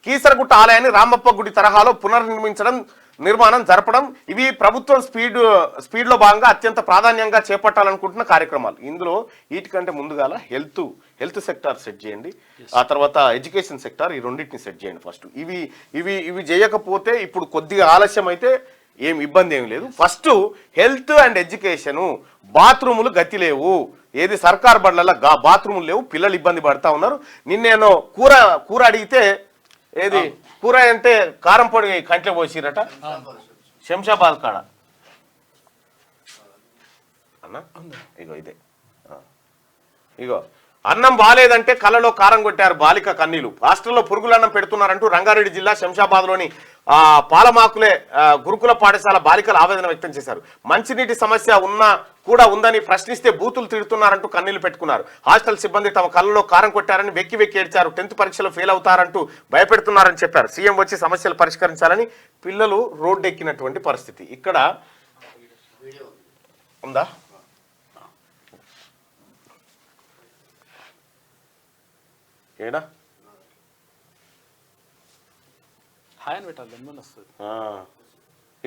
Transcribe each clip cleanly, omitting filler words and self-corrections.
కీసరగుట్ట ఆలయాన్ని రామప్ప గుడి తరహాలో నిర్మాణం జరపడం ఇవి ప్రభుత్వం స్పీడ్లో భాగంగా అత్యంత ప్రాధాన్యంగా చేపట్టాలనుకుంటున్న కార్యక్రమాలు. ఇందులో వీటికంటే ముందుగాల హెల్త్ సెక్టార్ సెట్ చేయండి, ఆ తర్వాత ఎడ్యుకేషన్ సెక్టార్, ఈ రెండింటిని సెట్ చేయండి ఫస్ట్. ఇవి చేయకపోతే ఇప్పుడు కొద్దిగా ఆలస్యం అయితే ఏం ఇబ్బంది ఏమి లేదు. ఫస్ట్ హెల్త్ అండ్ ఎడ్యుకేషను, బాత్రూములు గతి లేవు, ఏది సర్కార్ బడులలో బాత్రూములు లేవు, పిల్లలు ఇబ్బంది పడతా ఉన్నారు. నిన్నేనో కూర అడిగితే ఏది కూర అంటే కారం పొడి కంట్లో పోసిరట శంషాబాద్ కాడ అన్న. ఇగో అన్నం బాలేదంటే కళ్ళలో కారం కొట్టారు బాలిక కన్నీలు. హాస్టల్లో పురుగులన్నం పెడుతున్నారంటూ రంగారెడ్డి జిల్లా శంషాబాద్లోని పాలమాకులే గురుకుల పాఠశాల బాలికలు ఆవేదన వ్యక్తం చేశారు. మంచినీటి సమస్య ఉందని ప్రశ్నిస్తే బూతులు తిడుతున్నారంటూ కన్నీళ్లు పెట్టుకున్నారు. హాస్టల్ సిబ్బంది తమ కళ్ళలో కారం కొట్టారని వెక్కి ఏడ్చారు. 10th పరీక్షలో ఫెయిల్ అవుతారంటూ భయపెడుతున్నారని చెప్పారు. సీఎం వచ్చి సమస్యలు పరిష్కరించాలని పిల్లలు రోడ్డెక్కినటువంటి పరిస్థితి. ఇక్కడ ఉందా ఏడా హాయ్ అని పెట్టాలి దాని వస్తుంది.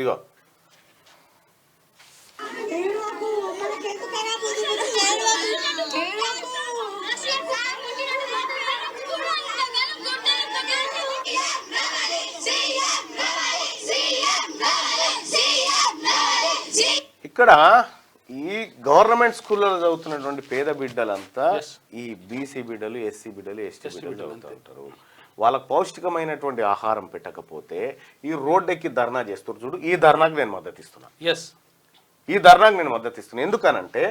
ఇగో ఇక్కడ ఈ గవర్నమెంట్ స్కూళ్ళలో చదువుతున్నటువంటి పేద బిడ్డలంతా ఈ బీసీ బిడ్డలు, ఎస్సీ బిడ్డలు, ఎస్టీ బిడ్డలు చదువుతూ ఉంటారు. వాళ్ళకు పౌష్టికమైనటువంటి ఆహారం పెట్టకపోతే ఈ రోడ్డెక్కి ధర్నా చేస్తారు చూడు, ఈ ధర్నాకు నేను మద్దతు ఇస్తున్నాను. ఎందుకనంటే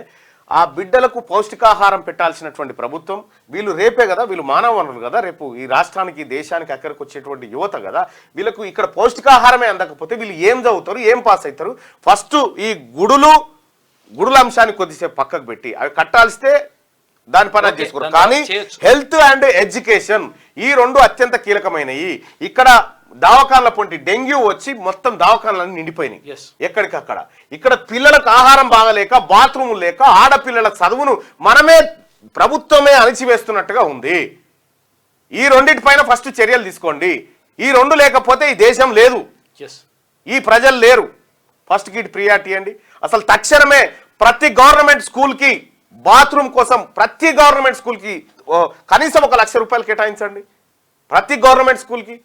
ఆ బిడ్డలకు పౌష్టికాహారం పెట్టాల్సినటువంటి ప్రభుత్వం, వీళ్ళు రేపే కదా, వీళ్ళు మానవ వనరులు కదా, రేపు ఈ రాష్ట్రానికి దేశానికి అక్కడికి వచ్చేటువంటి యువత కదా, వీళ్ళకు ఇక్కడ పౌష్టికాహారమే అందకపోతే వీళ్ళు ఏం చదువుతారు, ఏం పాస్ అవుతారు? ఫస్ట్ ఈ గుడుల అంశాన్ని కొద్దిసేపు పక్కకు పెట్టి అవి కట్టాల్స్తే దాని పని చేసుకోరు. కానీ హెల్త్ అండ్ ఎడ్యుకేషన్ ఈ రెండు అత్యంత కీలకమైనవి. ఇక్కడ దవాఖానల పొంటి డెంగ్యూ వచ్చి మొత్తం దవాఖానలన్నీ నిండిపోయినాయి ఎక్కడికక్కడ. ఇక్కడ పిల్లలకు ఆహారం బాగలేక, బాత్రూములు లేక, ఆడపిల్లల చదువును ప్రభుత్వమే అణిచివేస్తున్నట్టుగా ఉంది. ఈ రెండింటిపైన ఫస్ట్ చర్యలు తీసుకోండి. ఈ రెండు లేకపోతే ఈ దేశం లేదు, ఈ ప్రజలు లేరు. ఫస్ట్ కి ప్రియారిటీ అండి. అసలు తక్షణమే ప్రతి గవర్నమెంట్ స్కూల్కి బాత్రూమ్ కోసం ప్రతి గవర్నమెంట్ స్కూల్కి కనీసం 1 లక్ష రూపాయలు కేటాయించండి. ప్రతి గవర్నమెంట్ స్కూల్కి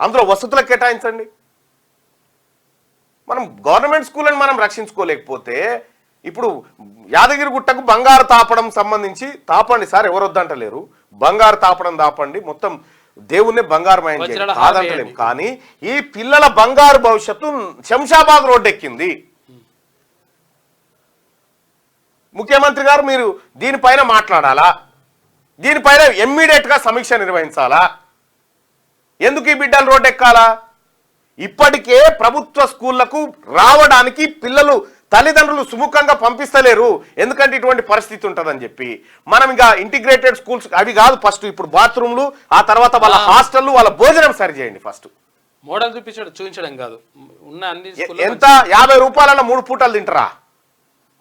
అందులో వసతులకు కేటాయించండి. మనం గవర్నమెంట్ స్కూళ్ళని మనం రక్షించుకోలేకపోతే ఇప్పుడు యాదగిరిగుట్టకు బంగారు తాపడం సంబంధించి తాపండి సార్, ఎవరు వద్దంటలేరు. బంగారు తాపడం తాపండి, మొత్తం దేవుణ్ణి బంగారుమయం కాదంటలేము. కానీ ఈ పిల్లల బంగారు భవిష్యత్తు శంషాబాద్ రోడ్డెక్కింది. ముఖ్యమంత్రి గారు మీరు దీనిపైన మాట్లాడాలా, దీనిపైన ఇమ్మీడియట్గా సమీక్ష నిర్వహించాలా. ఎందుకు ఈ బిడ్డలు రోడ్డెక్కాలా? ఇప్పటికే ప్రభుత్వ స్కూళ్లకు రావడానికి పిల్లలు తల్లిదండ్రులు సుముఖంగా పంపిస్తలేరు, ఎందుకంటే ఇటువంటి పరిస్థితి ఉంటుందని చెప్పి. మనం ఇంకా ఇంటిగ్రేటెడ్ స్కూల్స్ అవి కాదు, ఫస్ట్ ఇప్పుడు బాత్రూమ్లు, ఆ తర్వాత వాళ్ళ హాస్టల్లు, వాళ్ళ భోజనం సరి చేయండి. ఫస్ట్ మోడల్ చూపించడం కాదు, ఉన్న అన్ని ఎంత 50 రూపాయల 3 పూటలు తింటారా?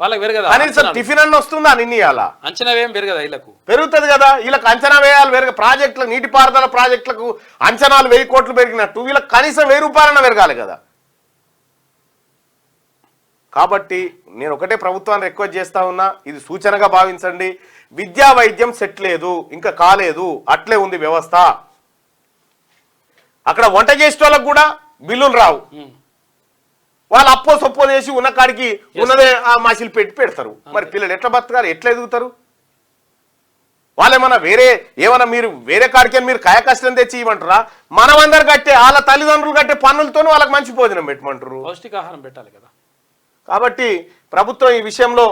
వాళ్ళకి పెరగదా? కనీసం టిఫిన్ అన్న వస్తుందా? నిన్న అంచనా వేయం పెరగదా? వీళ్ళకు పెరుగుతుంది కదా, వీళ్ళకి అంచనా వేయాలి. ప్రాజెక్టులకు, నీటిపారుదల ప్రాజెక్టులకు అంచనాలు 1000 కోట్లు పెరిగినట్టు వీళ్ళకి కనీసం 1000 రూపాయలన్నా పెరగాలి కదా. కాబట్టి నేను ఒకటే ప్రభుత్వాన్ని రిక్వెస్ట్ చేస్తా ఉన్నా, ఇది సూచనగా భావించండి. విద్యా వైద్యం సెట్ లేదు, ఇంకా కాలేదు, అట్లే ఉంది వ్యవస్థ. అక్కడ వంట చేసే వాళ్ళకు కూడా బిల్లులు రావు. వాళ్ళు అప్పో సొప్పో చేసి ఉన్న కాడికి ఉన్నదే ఆ మాసిలు పెడతారు. మరి పిల్లలు ఎట్లా బతకారు, ఎట్లా ఎదుగుతారు? వాళ్ళేమన్నా మీరు వేరే కాడికి మీరు కాయ కష్టం తెచ్చి ఇవ్వమంటారా? మనమందరు కట్టే, వాళ్ళ తల్లిదండ్రులు కట్టే పన్నులతోనూ వాళ్ళకి మంచి భోజనం పెట్టమంటారు, పౌష్టికాహారం పెట్టాలి కదా. కాబట్టి ప్రభుత్వం ఈ విషయంలో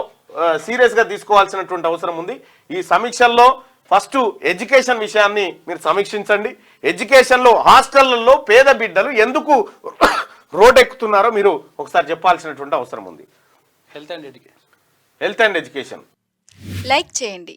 సీరియస్గా తీసుకోవాల్సినటువంటి అవసరం ఉంది. ఈ సమీక్షల్లో ఫస్ట్ ఎడ్యుకేషన్ విషయాన్ని మీరు సమీక్షించండి. ఎడ్యుకేషన్లో హాస్టళ్లలో పేద బిడ్డలు ఎందుకు రోడ్ ఎక్కుతున్నారో మీరు ఒకసారి చెప్పాల్సినటువంటి అవసరం ఉంది. హెల్త్ అండ్ ఎడ్యుకేషన్ లైక్ చేయండి.